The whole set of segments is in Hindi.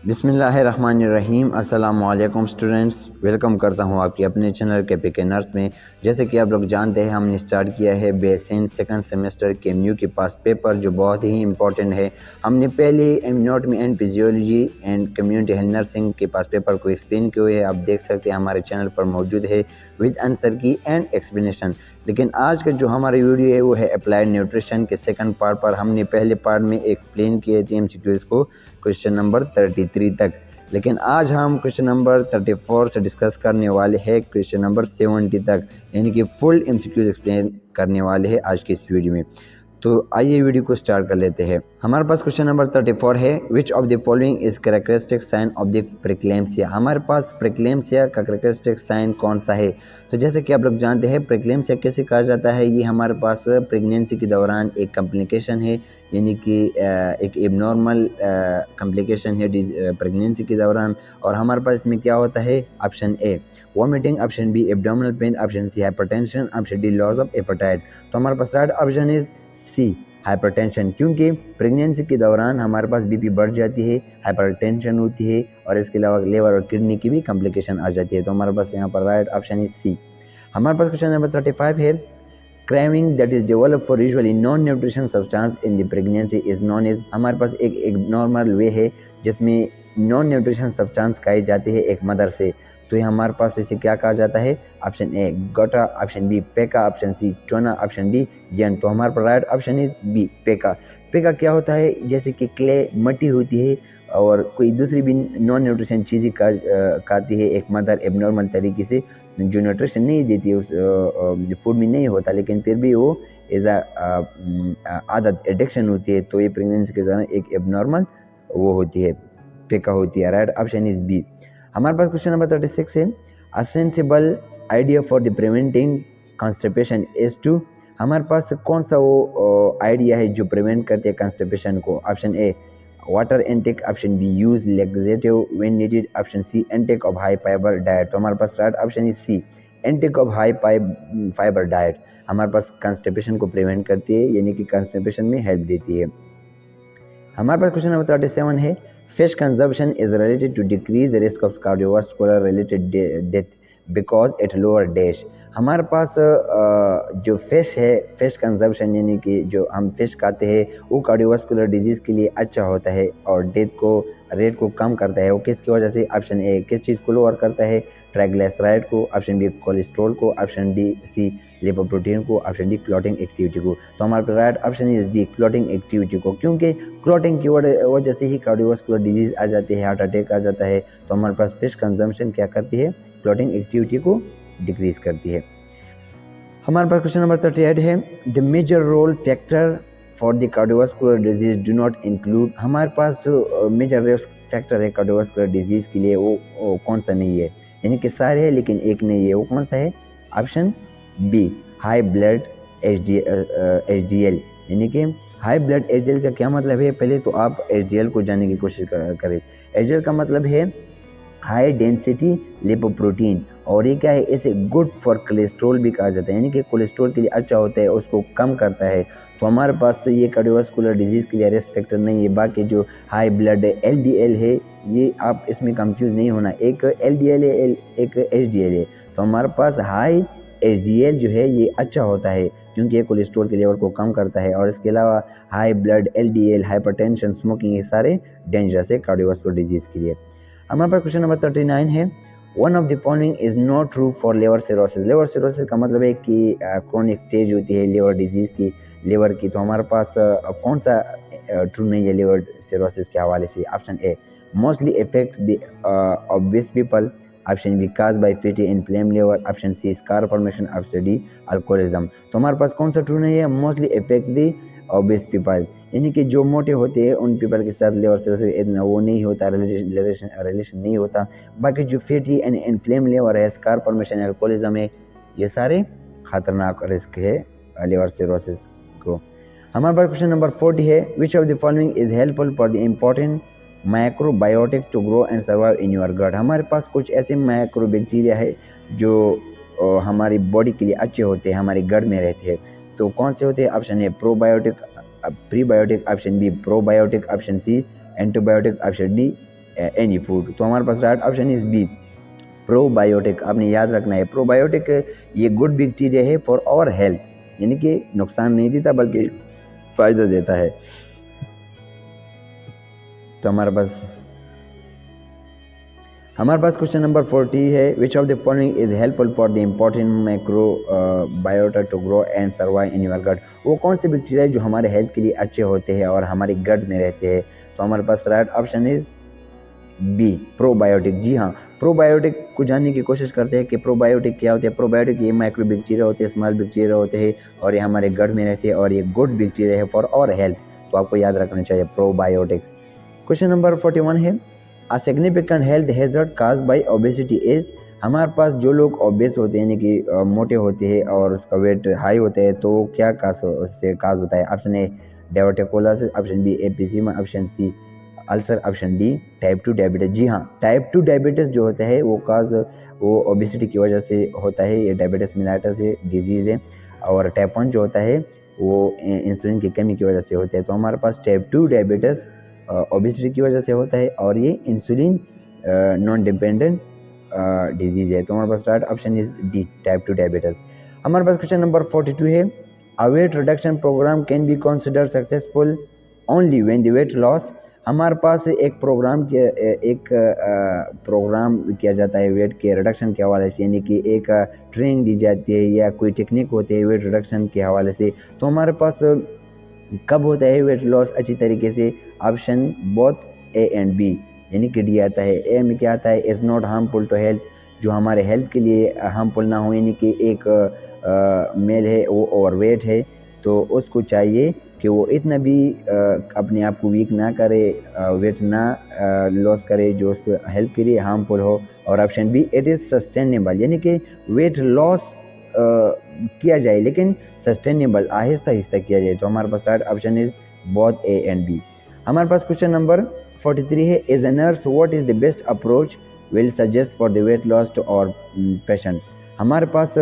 बिस्मिल्लाहिर्रहमानिर्रहीम। अस्सलामुअलैकुम स्टूडेंट्स, वेलकम करता हूं आपके अपने चैनल के नर्स में। जैसे कि आप लोग जानते हैं, हमने स्टार्ट किया है बेसिन सेकंड सेमेस्टर के म्यू के पास पेपर, जो बहुत ही इंपॉर्टेंट है। हमने पहले anatomy and physiology and community health nursing के पास पेपर को एक्सप्लेन किए हुए है। आप देख सकते हैं हमारे चैनल पर मौजूद है विद आंसर की एंड एक्सप्लेनेशन। लेकिन आज का जो हमारा वीडियो है वो है अप्लाइड न्यूट्रिशन के सेकंड पार्ट पर। हमने पहले पार्ट में एक्सप्लेन किए थे एमसीक्यूज को क्वेश्चन नंबर 33 तक, लेकिन आज हम क्वेश्चन नंबर 34 से डिस्कस करने वाले हैं क्वेश्चन नंबर 70 तक, यानी कि फुल एमसीक्यूज एक्सप्लेन करने वाले हैं आज के इस वीडियो में। तो आइए वीडियो को स्टार्ट कर लेते हैं। हमारे पास क्वेश्चन नंबर 34 है, which of the following is characteristic sign of the preeclampsia. हमारे पास प्रेक्लेम्सिया का कैरेक्टरिस्टिक साइन कौन सा है? तो जैसे कि आप लोग जानते हैं, प्रेक्लेम्सिया कैसे कहा जाता है, ये हमारे पास प्रेगनेंसी के दौरान एक कॉम्प्लिकेशन है, यानी कि एक एबनॉर्मल कॉम्प्लिकेशन है प्रेगनेंसी के दौरान। और हमारे पास इसमें क्या होता है? Option A vomiting, option B abdominal pain, option C hypertension, option D loss of appetite. तो हमारे पास right option is C hypertension, क्योंकि प्रेगनेंसी के दौरान हमारे पास बीपी बढ़ जाती है, हाइपरटेंशन होती है और इसके अलावा लिवर और किडनी की भी कॉम्प्लिकेशन आ जाती है। तो हमारे पास यहाँ पर राइट ऑप्शन इज सी। हमारे पास क्वेश्चन नंबर 35 है, craving that is developed for usually non-nutrition substance in the pregnancy is known as। हमारे पास एक नॉर्मल वे है जिसमें नॉन न्यूट्रिशन सब्सटेंस खाई जाती है एक मदर से। तो ये हमारे पास इसे क्या कहा जाता है? ऑप्शन ए गोटा, ऑप्शन बी पेका, ऑप्शन सी चोना, ऑप्शन डी यन। तो हमारे पास राइट ऑप्शन इज बी पेका। पेका क्या होता है? जैसे कि क्ले मट्टी होती है और कोई दूसरी भी नॉन न्यूट्रिशन चीज़ें खाती है एक मदर एबनॉर्मल तरीके से, जो न्यूट्रिशन नहीं देती है उस फूड में नहीं होता, लेकिन फिर भी वो एज आदत एडिक्शन होती है। तो ये प्रेगनेंसी के दौरान एक एबनॉर्मल वो होती है, पेका होती है। Right option is B. हमारे पास क्वेश्चन नंबर 36 है, a sensible idea for the preventing constipation is to. हमारे पास कौन सा वो आइडिया है जो प्रिवेंट करती है कॉन्स्टिपेशन को? Option A water intake, option B use laxative when needed, option C intake of high fibre diet. तो हमारे पास right option is C intake of high fibre diet हमारे पास कॉन्स्टिपेशन को प्रिवेंट करती है, यानी कि कॉन्स्टिपेशन में हेल्प देती है। हमारे पास क्वेश्चन नंबर 37 है, fish consumption is related to decrease risk of cardiovascular related death because it lower dash. हमारे पास जो फिश है, फिश कंजम्पशन यानी कि जो हम फिश खाते हैं वो कार्डियोवास्कुलर डिजीज़ के लिए अच्छा होता है और डेथ को रेट को कम करता है। वो किसकी वजह से? ऑप्शन ए किस चीज़ को लोअर करता है? ट्राइग्लिसराइड को, ऑप्शन बी कोलेस्ट्रॉल को, ऑप्शन डी सी लिपोप्रोटीन को, ऑप्शन डी क्लॉटिंग एक्टिविटी को। तो हमारे right option is D clotting activity को, क्योंकि क्लॉटिंग की वजह से ही कार्डियोवास्कुलर डिजीज आ जाती है, हार्ट अटैक आ जाता है। तो हमारे पास फिश कंजम्पशन क्या करती है? क्लॉटिंग एक्टिविटी को डिक्रीज करती है। हमारे पास क्वेश्चन नंबर 38 है, the major role factor for the cardiovascular disease do not include. हमारे पास जो मेजर रिस्क फैक्टर है कार्डियोवास्कुलर डिजीज के लिए वो कौन सा नहीं है? यानी कि सारे हैं लेकिन एक नहीं है, वो कौन सा है? Option B high blood HDL। यानी कि हाई ब्लड HDL का क्या मतलब है? पहले तो आप HDL को जानने की कोशिश करें। HDL का मतलब है हाई डेंसिटी लिपोप्रोटीन, और ये क्या है? इसे गुड फॉर कोलेस्ट्रॉल भी कहा जाता है, यानी कि कोलेस्ट्रॉल के लिए अच्छा होता है, उसको कम करता है। तो हमारे पास ये कार्डियोवास्कुलर डिजीज़ के लिए रिस्क फैक्टर नहीं है। बाकी जो हाई ब्लड LDL है, ये आप इसमें कंफ्यूज नहीं होना, एक LDL है एक HDL है। तो हमारे पास हाई HDL जो है ये अच्छा होता है, क्योंकि ये कोलेस्ट्रॉल के लेवल को कम करता है। और इसके अलावा high blood LDL, hypertension, smoking, ये सारे डेंजरस है कार्डियोवास्कुलर डिजीज़ के लिए। हमारे पास क्वेश्चन नंबर 39 है, one of the following is not true for liver cirrhosis. Liver cirrhosis का मतलब है कि क्रोनिक स्टेज होती है लिवर डिजीज़ की, लिवर की। तो हमारे पास कौन सा ट्रू नहीं है लिवर सिरोसिस के हवाले से? Option A mostly affect the obese people, option B cause by fatty inflame liver, option C scar formation, option D alcoholism. तो हमारे पास कौन सा ट्रू नहीं है? Mostly affect the obese people, यानी कि जो मोटे होते हैं उन पीपल के साथ लिवर सिरोसिस इतना वो नहीं होता, रिलेशन नहीं होता। बाकी जो फैटी एंड इन्फ्लेम लिवर है, स्कार फॉर्मेशन, अल्कोहलिज्म है, ये सारे खतरनाक रिस्क है लिवर सिरोसिस को। हमारे पास क्वेश्चन नंबर 40 है, which of the following is helpful for the important microbiotic to grow and survive in your gut. हमारे पास कुछ ऐसे माइक्रो बैक्टीरिया है जो हमारी बॉडी के लिए अच्छे होते हैं, हमारे गट में रहते हैं। तो कौन से होते हैं? Option A probiotic, prebiotic, option B probiotic, option C antibiotic, option D any food. तो हमारे पास right option is B probiotic. आपने याद रखना है प्रोबायोटिक ये गुड बैक्टीरिया है फॉर आवर हेल्थ, यानी कि नुकसान नहीं देता बल्कि फ़ायदा देता है। तो हमारे पास क्वेश्चन नंबर 40 है, which of the following is helpful for the important microbiota to grow and survive in your gut. वो कौन से बैक्टीरिया है जो हमारे हेल्थ के लिए अच्छे होते हैं और हमारे गट में रहते हैं। तो हमारे पास right option is B probiotic. जी हाँ, प्रोबायोटिक को जानने की कोशिश करते हैं कि प्रोबायोटिक क्या होते हैं। प्रोबायोटिक ये माइक्रो बैक्टीरिया होते हैं, स्मॉल बैक्टीरिया होते हैं और ये हमारे गट में रहते हैं और ये गुड बैक्टीरिया है फॉर आवर हेल्थ। तो आपको याद रखना चाहिए प्रोबायोटिक्स। क्वेश्चन नंबर 41 है, a significant health hazard cause by obesity is. हमारे पास जो लोग ओबेस होते हैं यानी कि मोटे होते हैं और उसका वेट हाई होता है तो क्या उससे काज होता है। ऑप्शन ए डायबिटिकोलाइसिस, option B emphysema, option C ulcer, option D type 2 diabetes. जी हाँ, टाइप 2 डायबिटीज जो होता है वो ओबेसिटी की वजह से होता है। ये डायबिटीज मिलाइटस है, डिजीज़ है। और टाइप 1 जो होता है वो इंसुलिन की कमी की वजह से होता है। तो हमारे पास टाइप 2 डायबिटीज ओबेसिटी की वजह से होता है और ये इंसुलिन नॉन डिपेंडेंट डिजीज़ है। तो हमारे पास right option is D type 2 diabetes. हमारे पास क्वेश्चन नंबर 42 है, a weight reduction programme can be considered successful only when the weight loss. हमारे पास एक प्रोग्राम किया जाता है वेट के रिडक्शन के हवाले से, यानी कि एक ट्रेनिंग दी जाती है या कोई टेक्निक होती है वेट रिडक्शन के हवाले से। तो हमारे पास कब होता है वेट लॉस अच्छी तरीके से। Option both A and B, यानी कि डी आता है। ए में क्या आता है, is not harmful to health, जो हमारे हेल्थ के लिए हार्मफुल ना हो, यानी कि एक मेल है वो ओवरवेट है तो उसको चाहिए कि वो इतना भी अपने आप को वीक ना करे, वेट ना लॉस करे जो उसको हेल्थ के लिए हार्मफुल हो। और option B it is sustainable, यानी कि वेट लॉस किया जाए लेकिन सस्टेनेबल आहिस्ता आहिस्ता किया जाए। तो हमारे पास right option is both A and B. हमारे पास क्वेश्चन नंबर 43 है, as a nurse what is the best approach will suggest for the weight loss to our patient. हमारे पास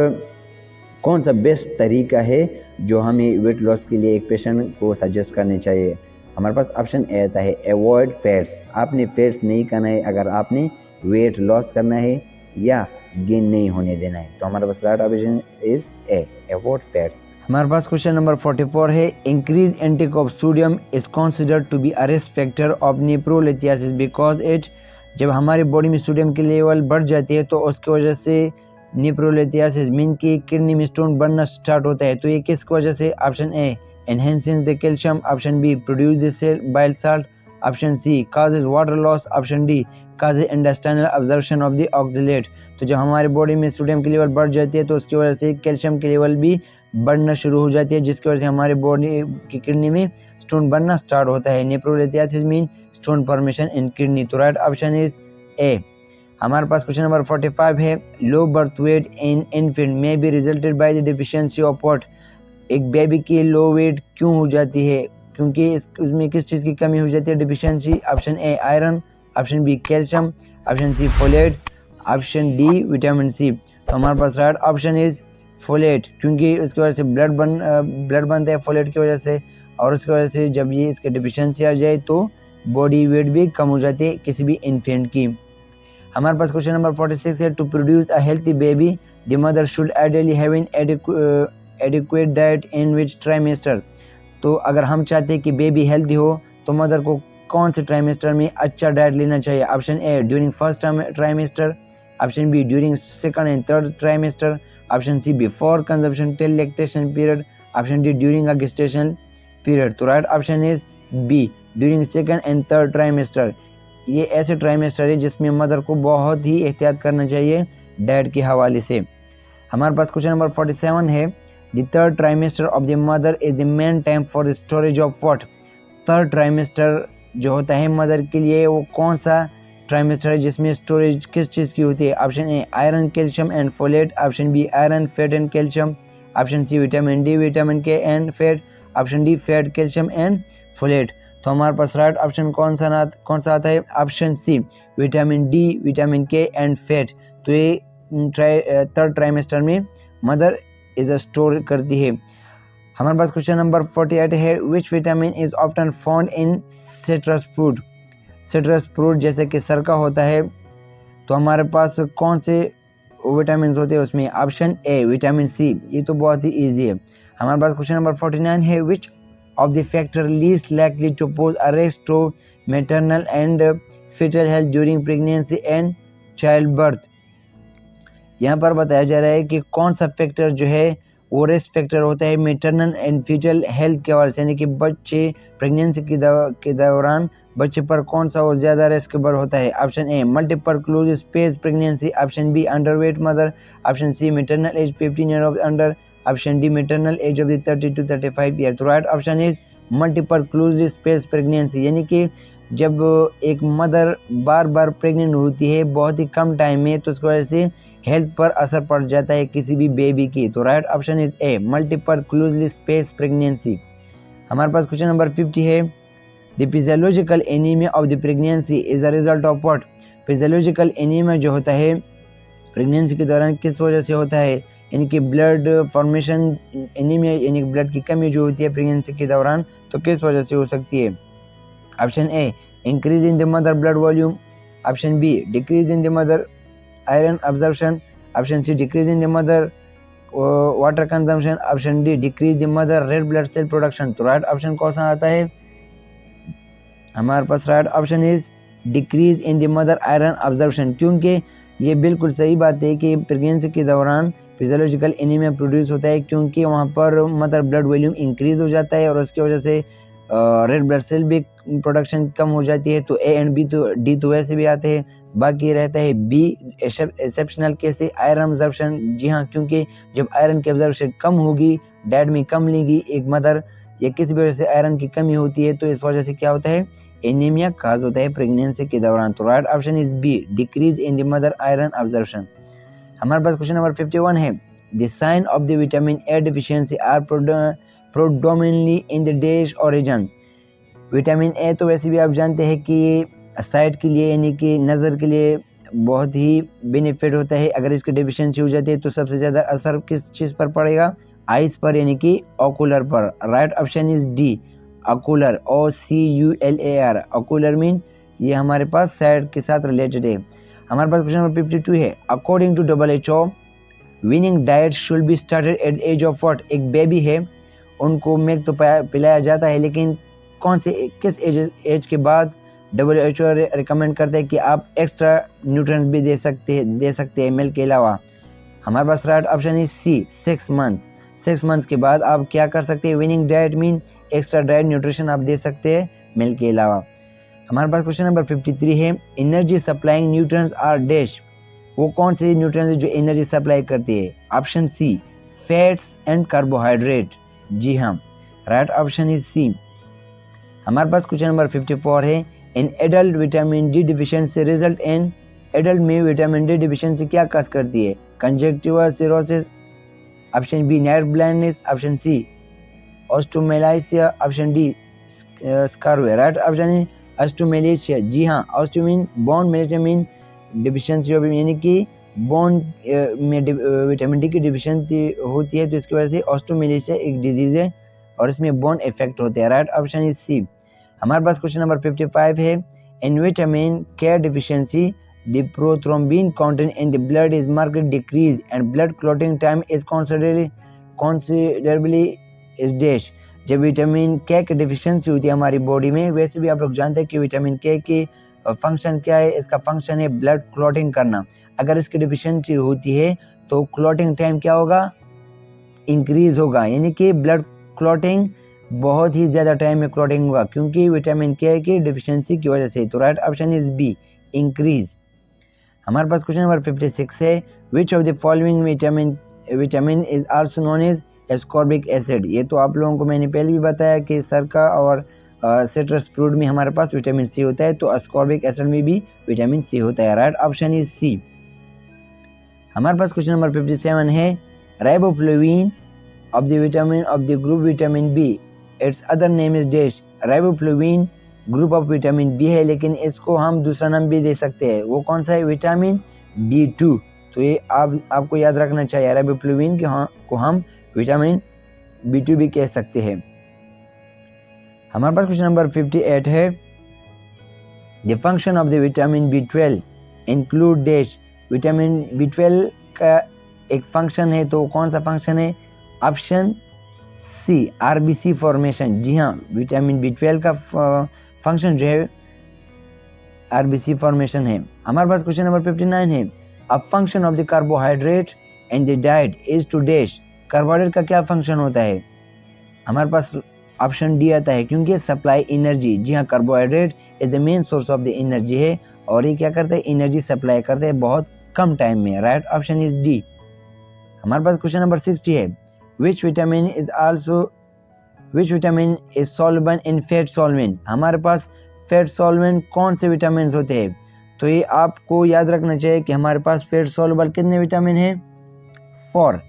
कौन सा बेस्ट तरीका है जो हमें वेट लॉस के लिए एक पेशेंट को सजेस्ट करनी चाहिए। हमारे पास ऑप्शन ए आता है अवॉइड फैट्स। आपने फैट्स नहीं करना है अगर आपने वेट लॉस करना है या गेन नहीं होने देना है। तो हमारे पास right option is A avoid fats. हमारे पास क्वेश्चन नंबर 44 है, increase intake of sodium is considered to be a risk factor of nephrolithiasis because it. जब हमारी बॉडी में सोडियम की लेवल बढ़ जाती है तो उसकी वजह से नेफ्रोलिथियासिस मीन की किडनी में स्टोन बनना स्टार्ट होता है। तो ये किसकी वजह से। Option A enhancing the calcium, option B produce the cell bile salt, option C causes water loss, option D causes intestinal absorption of the oxalate. तो जब हमारी बॉडी में सोडियम की लेवल बढ़ जाती है तो उसकी वजह से कैल्शियम की लेवल भी बढ़ना शुरू हो जाती है जिसकी वजह से हमारी बॉडी की किडनी में स्टोन बनना स्टार्ट होता है। नेफ्रोलिथियासिस मीन स्टोन फॉर्मेशन इन किडनी। तो राइट ऑप्शन इज ए। हमारे पास क्वेश्चन नंबर 45 है, low birth weight in infant may be resulted by the deficiency of what. एक बेबी की लो वेट क्यों हो जाती है, क्योंकि उसमें किस चीज़ की कमी हो जाती है, deficiency. Option A iron, option B calcium, option C folate, option D vitamin C. तो हमारे पास राइट ऑप्शन इज फोलेट, क्योंकि उसकी वजह से ब्लड बनता है फोलेट की वजह से और उसकी वजह से जब ये इसके डिफिशियंसी आ जाए तो बॉडी वेट भी कम हो जाती है किसी भी इन्फेंट की। हमारे पास क्वेश्चन नंबर 46 है, to produce a healthy baby the mother should ideally have an adequate diet in which trimester. तो अगर हम चाहते हैं कि बेबी हेल्थी हो तो मदर को कौन से ट्राइमेस्टर में अच्छा डाइट लेना चाहिए। Option A during first trimester, option B during second and third trimester, option C before conception till lactation period, option D during a gestation period. तो right option is B during second and third trimester. ये ऐसे ट्राइमेस्टर है जिसमें मदर को बहुत ही एहतियात करना चाहिए डाइट के हवाले से। हमारे पास क्वेश्चन नंबर 47 है, the third trimester of the mother is the main time for storage of what. Third trimester जो होता है मदर के लिए वो कौन सा ट्राइमेस्टर है जिसमें स्टोरेज किस चीज़ की होती है। Option A iron, calcium and folate, option B iron, fat and calcium, option C vitamin D, vitamin K and fat, option D fat, calcium and folate. तो हमारे पास राइट ऑप्शन कौन सा आता है, option C vitamin D, vitamin K and fat. तो ये थर्ड ट्राइमेस्टर में मदर इज स्टोर करती है। हमारे पास क्वेश्चन नंबर 48 है, which vitamin is often found in citrus fruit. Citrus fruit जैसे कि सरका होता है, तो हमारे पास कौन से विटामिन होते हैं उसमें? ऑप्शन ए विटामिन सी, ये तो बहुत ही ईजी है। हमारे पास क्वेश्चन नंबर 49 है, which of the factor least likely to pose a risk to maternal and fetal health during pregnancy and childbirth। यहाँ पर बताया जा रहा है कि कौन सा फैक्टर जो है वो रिस्क फैक्टर होता है मैटरनल एंड फीटल हेल्थ के हवाले से, यानी कि बच्चे प्रेगनेंसी के दौरान बच्चे पर कौन सा वो ज़्यादा रिस्केबल होता है? Option A multiple close space pregnancy, option B underweight mother, option C maternal age 15 year of under, option D maternal age of the 30 to 35 year. तो right option is multiple close space pregnancy, यानी कि जब एक मदर बार बार प्रेग्नेंट होती है बहुत ही कम टाइम में, तो उसकी वजह से हेल्थ पर असर पड़ जाता है किसी भी बेबी की। तो right option is A multiple closely space pregnancy. हमारे पास क्वेश्चन नंबर 50 है, the physiological anaemia of the pregnancy is a result of what? Physiological anaemia जो होता है प्रेगनेंसी के दौरान किस वजह से होता है? यानी कि ब्लड फॉर्मेशन एनीमिया, यानी कि ब्लड की कमी जो होती है प्रेगनेंसी के दौरान, तो किस वजह से हो सकती है? Option A increase in the mother blood volume, option B decrease in the mother iron absorption, option C decrease in the mother water consumption, option D decrease the mother red blood cell production. तो राइट ऑप्शन कौन सा आता है? हमारे पास right option is decrease in the mother iron absorption, क्योंकि ये बिल्कुल सही बात है कि प्रेगनेंसी के दौरान फिजियोलॉजिकल एनीमिया प्रोड्यूस होता है, क्योंकि वहाँ पर मदर ब्लड वॉल्यूम इंक्रीज हो जाता है और उसकी वजह से रेड ब्लड सेल भी प्रोडक्शन कम हो जाती है। तो ए एंड बी तो डी तो वैसे भी आते हैं, बाकी रहता है बी एक्सेप्शनल केस से आयरन अब्जॉर्प्शन। जी हाँ, क्योंकि जब आयरन की अब्जॉर्प्शन कम होगी, डाइट में कम लेगी एक मदर, या किसी भी वजह से आयरन की कमी होती है, तो इस वजह से क्या होता है? एनीमिया काज होता है प्रेगनेंसी के दौरान। तो right option is B decrease in the mother iron absorption. हमारे पास क्वेश्चन नंबर 51 है, the sign of the vitamin A deficiency are predominantly in the dash origin. Vitamin A तो वैसे भी आप जानते हैं कि साइट के लिए, यानी कि नज़र के लिए बहुत ही बेनिफिट होता है। अगर इसकी डिफिशियंसी हो जाती है तो सबसे ज़्यादा असर किस चीज़ पर पड़ेगा? आइस पर, यानी कि ऑकुलर पर। Right option is D ocular, OCULAR। Ocular mean ये हमारे पास साइट के साथ रिलेटेड है। हमारे पास क्वेश्चन नंबर 52 है, according to WHO weaning diet should be started at the age of what? एक बेबी है, उनको मिल्क तो पिलाया जाता है, लेकिन कौन से किस एज के बाद WHO रिकमेंड करता है कि आप एक्स्ट्रा न्यूट्रिएंट्स भी दे सकते हैं मिल्क के अलावा? हमारे पास राइट ऑप्शन है सी 6 मंथ्स। 6 मंथ्स के बाद आप क्या कर सकते हैं? Winning diet mean extra diet nutrition आप दे सकते हैं मिल्क के अलावा। हमारे पास क्वेश्चन नंबर 53 है, energy supplying nutrients are dash. वो कौन से न्यूट्रिएंट्स जो एनर्जी सप्लाई करती है? Option C fats and carbohydrate. जी हाँ, राइट ऑप्शन इज सी। हमारे पास क्वेश्चन नंबर 54 है, in adult vitamin D deficiency result in. Adult में विटामिन डी डिफिशियंसी क्या कॉज करती है? Conjunctiva, xerosis, option B night blindness, option C osteomalacia, option D scurvy. Right option है ऑस्टोमेलाइसिया। जी हाँ, ऑस्टोमिन बोन मेलेटामिन डिफिशियंसी, यानी कि बोन में विटामिन डी की डिफिशियंसी होती है, तो इसकी वजह से ऑस्टोमेलाइसिया एक डिजीज है और इसमें बोन इफेक्ट होते हैं। Right option is C. हमारे पास क्वेश्चन नंबर 55 है, in vitamin K deficiency the prothrombin content in the blood is marked decrease and blood clotting time is considerably is dash. जब विटामिन के की डिफिशियंसी होती है हमारी बॉडी में, वैसे भी आप लोग जानते हैं कि विटामिन के की फंक्शन क्या है? इसका फंक्शन है ब्लड क्लॉटिंग करना। अगर इसकी डिफिशियंसी होती है तो क्लॉटिंग टाइम क्या होगा? इंक्रीज होगा, यानी कि ब्लड क्लॉटिंग बहुत ही ज़्यादा टाइम में क्लॉटिंग होगा, क्योंकि विटामिन के की डिफिशियंसी की वजह से। तो right option is B increase. हमारे पास क्वेश्चन नंबर 56 है, which of the following vitamin is also known as ascorbic acid. ये तो आप लोगों को मैंने पहले भी बताया कि सरका और सिट्रस फ्रूट में हमारे पास विटामिन सी होता है, तो एस्कॉर्बिक एसिड में भी विटामिन सी होता है। Right option is C. हमारे पास क्वेश्चन नंबर 57 है, riboflavin of the vitamin of the group vitamin B, its other name is dash. Riboflavin group of vitamin B है, लेकिन इसको हम दूसरा नाम भी दे सकते हैं। वो कौन सा है? Vitamin B2। तो ये आपको याद रखना चाहिए, राइबोफ्लेविन को हम विटामिन B2 भी कह सकते हैं। हमारे पास क्वेश्चन नंबर 58 है, the function of the vitamin B12 include dash. Vitamin B12 का एक फंक्शन है, तो कौन सा फंक्शन है? Option C, RBC formation. जी हाँ, विटामिन B12 का फंक्शन जो है RBC फॉर्मेशन है। हमारे पास क्वेश्चन नंबर 59 है, a function of the carbohydrate and the diet is to dash. Carbohydrate का क्या फंक्शन होता है? हमारे पास ऑप्शन डी आता है, क्योंकि सप्लाई एनर्जी। जी हाँ, carbohydrate is the main source of the energy है, और ये क्या करते हैं? एनर्जी सप्लाई करते हैं बहुत कम टाइम में। Right option is D. हमारे पास क्वेश्चन नंबर 60 है, which vitamin is soluble in fat solvent. हमारे पास फैट सॉल्वेंट कौन से विटामिन होते हैं? तो ये आपको याद रखना चाहिए कि हमारे पास फैट सॉल्युबल कितने विटामिन हैं? 4।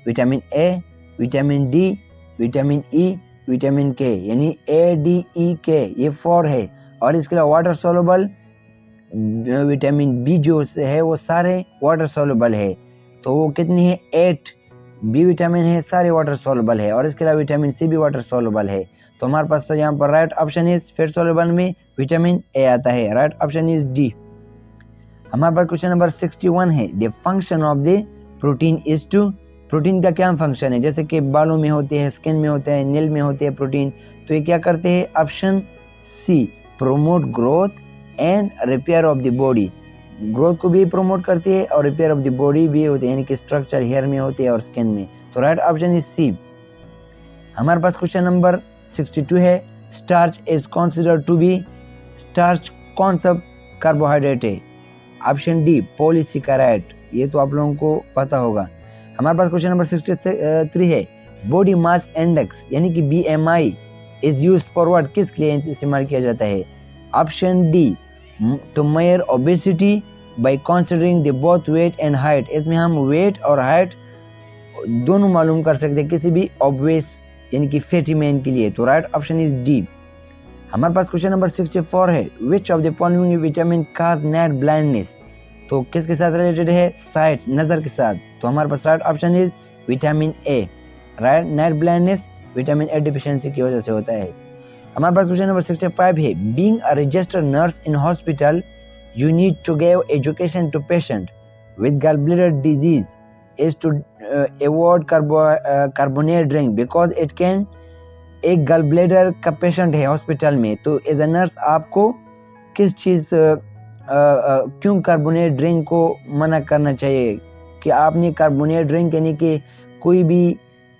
Vitamin A, vitamin D, vitamin E, vitamin के, यानी ADEK, ये 4 है। और इसके अलावा वाटर सॉल्युबल विटामिन बी जो है वो सारे वाटर सॉल्युबल है, तो वो कितनी है? 8 बी विटामिन है, सारे वाटर सॉल्युबल है। और इसके अलावा विटामिन सी भी वाटर सॉल्युबल है। तो हमारे पास यहाँ पर right option is fat soluble में विटामिन ए आता है। Right option is D. हमारे पास क्वेश्चन नंबर 61 है, the function of the protein is to. Protein का क्या फंक्शन है? जैसे कि बालों में होते हैं, स्किन में होते हैं, नेल में होते हैं प्रोटीन, तो ये क्या करते हैं? Option C, promote growth and repair of the body. Growth को भी प्रमोट करती है और रिपेयर ऑफ द बॉडी भी होती है, यानी कि स्ट्रक्चर हेयर में होते हैं और स्किन में। तो राइट ऑप्शन इज सी। हमारे पास क्वेश्चन नंबर 62 है, starch is considered to be. Starch कौन सा कार्बोहाइड्रेट है? Option D, polysaccharide. ये तो आप लोगों को पता होगा। हमारे पास क्वेश्चन नंबर 63 है, बॉडी मास इंडेक्स यानी कि BMI is used for what. किस लिए इस्तेमाल किया जाता है? Option D, to measure obesity by considering the both weight and height. इसमें हम वेट और हाइट दोनों मालूम कर सकते हैं किसी भी ओबेस यानी कि फैटी मैन के लिए। तो राइट ऑप्शन इज डी। हमारे पास क्वेश्चन नंबर 64 है, which of the following vitamin cause night blindness. तो किसके साथ रिलेटेड है? साइट, नजर के साथ। तो हमारे पास right option is vitamin A. Right, night blindness vitamin A deficiency की वजह से होता है। हमारे पास क्वेश्चन नंबर 65 है, being a registered nurse in hospital you need to give education to patient with gallbladder disease is to avoid carbonate drink because it can। एक गल ब्लेडर का पेशेंट है हॉस्पिटल में, तो एज अ नर्स आपको किस चीज़ क्यों कार्बोनेट ड्रिंक को मना करना चाहिए? कि आपने कार्बोनेट ड्रिंक यानी कि कोई भी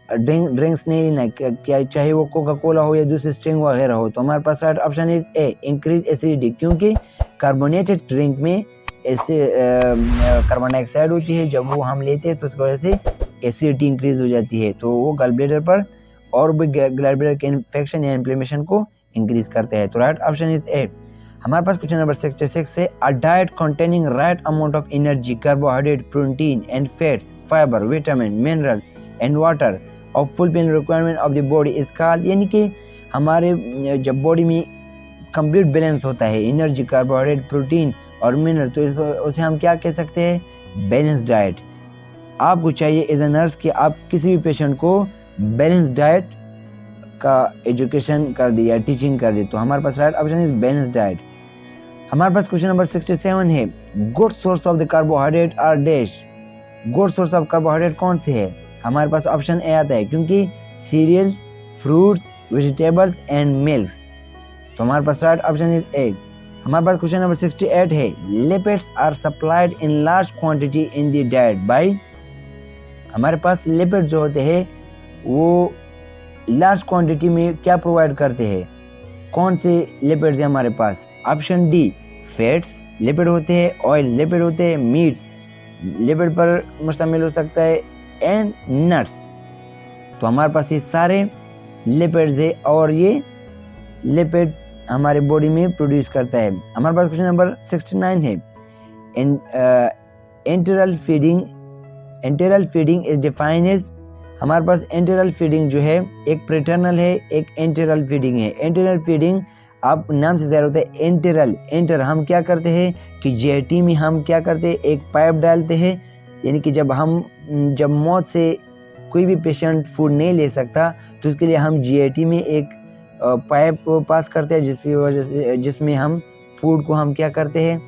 ड्रिंक्स नहीं लेना, क्या चाहे वो कोका कोला हो या दूसरी स्ट्रिंग वगैरह हो। तो हमारे पास right option is A, increase acidity, क्योंकि कार्बोनेटेड ड्रिंक में ऐसे कार्बन डाइऑक्साइड होती है, जब वो हम लेते हैं तो उसकी वजह से एसिडिटी इंक्रीज हो जाती है, तो वो गल ब्लेडर पर और भी गल ब्लेडर के इन्फेक्शन या इन्फ्लेमेशन को इंक्रीज करते हैं। तो राइट ऑप्शन इज ए। हमारे पास क्वेश्चन नंबर 66 है, a diet containing right amount of energy, carbohydrate, protein and fats, fibre, vitamin, mineral and water of fulfil requirement of the body is called. यानी कि हमारे जब बॉडी में कंप्लीट बैलेंस होता है, एनर्जी, कार्बोहाइड्रेट, प्रोटीन और मिनरल, तो उसे हम क्या कह सकते हैं? Balance diet. आपको चाहिए एज ए नर्स कि आप किसी भी पेशेंट को बैलेंस डाइट का एजुकेशन कर दे या टीचिंग कर दे। तो हमारे पास right option is balance diet. हमारे पास क्वेश्चन नंबर 67 है, good source of the carbohydrate are dash. Good source of carbohydrate कौन से है? हमारे पास ऑप्शन ए आता है, क्योंकि cereals, fruits, vegetables and milks. तो हमारे पास राइट ऑप्शन इज ए। हमारे पास क्वेश्चन नंबर 68 है, lipids are supplied in large quantity in the diet by. हमारे पास लिपिड जो होते हैं वो लार्ज क्वांटिटी में क्या प्रोवाइड करते हैं? कौन से लिपिड्स है हमारे पास? ऑप्शन डी, फैट्स लिपिड होते हैं, ऑयल लिपिड होते हैं, मीट्स लिपिड पर मुश्तमिल हो सकता है, एंड नट्स। तो हमारे पास ये सारे लिपिड्स है और ये लिपिड हमारे बॉडी में प्रोड्यूस करता है। हमारे पास क्वेश्चन नंबर 69 है, enteral feeding is defined as. हमारे पास एंटेरल फीडिंग जो है एक प्रेटर्नल है, एक एंटेरल फीडिंग है। एंटेरल फीडिंग आप नाम से ज़ाहिर होता है, एंटर हम क्या करते हैं कि JIT में हम क्या करते हैं, एक पाइप डालते हैं, यानी कि जब मौत से कोई भी पेशेंट फूड नहीं ले सकता तो उसके लिए हम JIT में एक पाइप पास करते हैं, जिसकी वजह से जिसमें हम फूड को हम क्या करते हैं,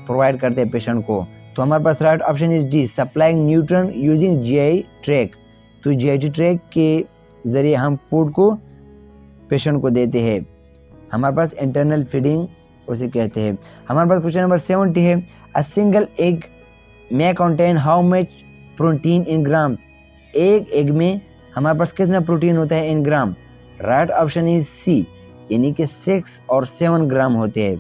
प्रोवाइड करते हैं पेशेंट को। तो हमारे पास right option is D, supplying nutrition using GI tract. तो जीआई ट्रैक के ज़रिए हम फूड को पेशेंट को देते हैं। हमारे पास इंटरनल फीडिंग उसे कहते हैं। हमारे पास क्वेश्चन नंबर 70 है, अ सिंगल एग में contain how much protein in grams. एक एग में हमारे पास कितना प्रोटीन होता है इन ग्राम। राइट ऑप्शन इज सी, यानी कि 6 और 7 ग्राम होते हैं।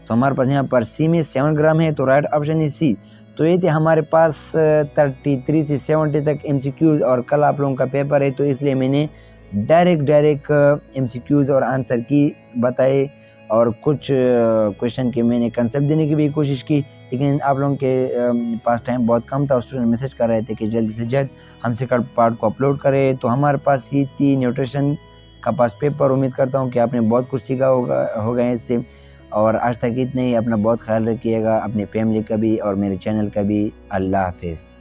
तो हमारे पास यहाँ पर सी में 7 ग्राम है, तो राइट ऑप्शन इज सी। तो ये थे हमारे पास 33 से 70 तक एमसीक्यूज, और कल आप लोगों का पेपर है तो इसलिए मैंने डायरेक्ट एमसीक्यूज और आंसर की बताए, और कुछ क्वेश्चन के मैंने कंसेप्ट देने की भी कोशिश की, लेकिन आप लोगों के पास टाइम बहुत कम था। स्टूडेंट मैसेज कर रहे थे कि जल्दी से जल्द हम सेकंड पार्ट को अपलोड करें। तो हमारे पास ये थी न्यूट्रिशन का पास पेपर। उम्मीद करता हूँ कि आपने बहुत कुछ सीखा होगा इससे, और आज तक इतना ही। अपना बहुत ख्याल रखिएगा, अपने फैमिली का भी और मेरे चैनल का भी। अल्लाह हाफिज़।